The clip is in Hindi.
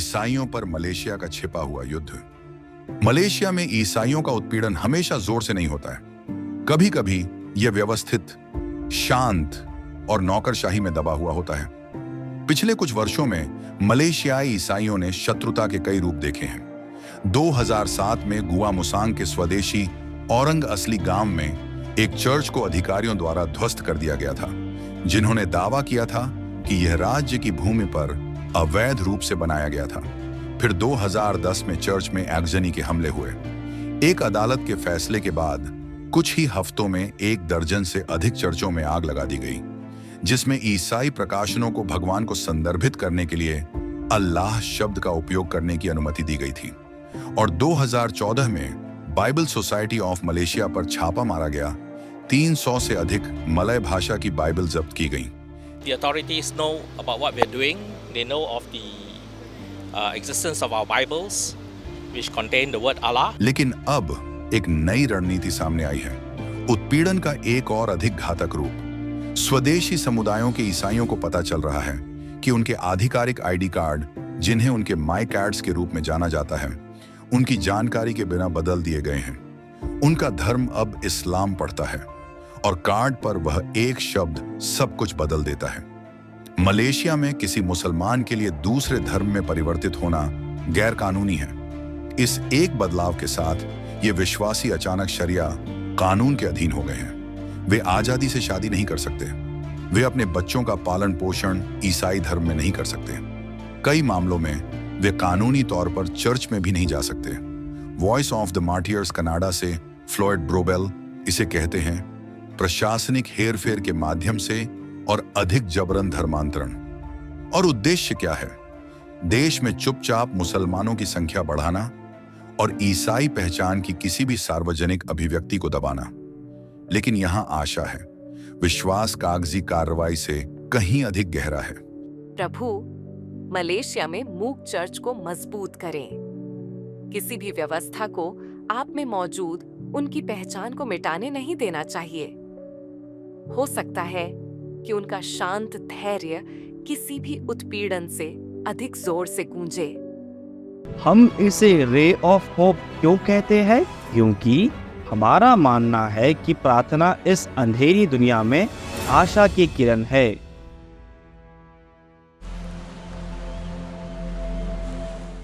ईसाइयों पर मलेशिया का छिपा हुआ युद्ध। मलेशिया में ईसाइयों का उत्पीड़न हमेशा जोर से नहीं होता है। कभी कभी यह व्यवस्थित, शांत और नौकरशाही में दबा हुआ होता है। पिछले कुछ वर्षों में मलेशियाई ईसाइयों ने शत्रुता के कई रूप देखे हैं। 2007 में गुआ मुसांग के स्वदेशी औरंग असली गांव में एक चर्च को अधिकारियों द्वारा ध्वस्त कर दिया गया था, जिन्होंने दावा किया था कि यह राज्य की भूमि पर अवैध रूप से बनाया गया था। फिर 2010 में चर्च में आगजनी के हमले हुए। एक अदालत के फैसले के बाद कुछ ही हफ्तों में 1 दर्जन से अधिक चर्चों में आग लगा दी गई, जिसमें ईसाई प्रकाशनों को भगवान को संदर्भित करने के लिए अल्लाह शब्द का उपयोग करने की अनुमति दी गई थी। और 2014 में बाइबल सोसाइटी ऑफ मलेशिया पर छापा मारा गया। 300 से अधिक मलय भाषा की बाइबल जब्त की गई। The authorities know about what we are doing. They know of the existence of our Bibles, which contain the word Allah. लेकिन अब एक नई रणनीति सामने आई है, उत्पीड़न का एक और अधिक घातक रूप। स्वदेशी समुदायों के ईसाइयों को पता चल रहा है कि उनके आधिकारिक आईडी कार्ड, जिन्हें उनके माई कार्ड्स के रूप में जाना जाता है, उनकी जानकारी के बिना बदल दिए गए हैं। उनका धर्म अब इस्लाम पढ़ता है और कार्ड पर वह एक शब्द सब कुछ बदल देता है। मलेशिया में किसी मुसलमान के लिए दूसरे धर्म में परिवर्तित होना गैर कानूनी है। इस एक बदलाव के साथ ये विश्वासी अचानक शरिया कानून के अधीन हो गए हैं। वे आजादी से शादी नहीं कर सकते। वे अपने बच्चों का पालन पोषण ईसाई धर्म में नहीं कर सकते। कई मामलों में वे कानूनी तौर पर चर्च में भी नहीं जा सकते। Voice of the martyrs Canada से फ्लोयड ब्रोबेल इसे कहते हैं प्रशासनिक हेरफेर के माध्यम से और अधिक जबरन धर्मांतरण। और उद्देश्य क्या है? देश में चुपचाप मुसलमानों की संख्या बढ़ाना और ईसाई पहचान की किसी भी सार्वजनिक अभिव्यक्ति को दबाना। लेकिन यहां आशा है, विश्वास कागजी कार्रवाई से कहीं अधिक गहरा है। प्रभु, मलेशिया में मूक चर्च को मजबूत करें। किसी भी व्यवस्था को आप में मौजूद उनकी पहचान को मिटाने नहीं देना चाहिए। हो सकता है कि उनका शांत धैर्य किसी भी उत्पीड़न से अधिक जोर से गूंजे। हम इसे रे ऑफ होप क्यों कहते हैं? क्योंकि हमारा मानना है कि प्रार्थना इस अंधेरी दुनिया में आशा की किरण है।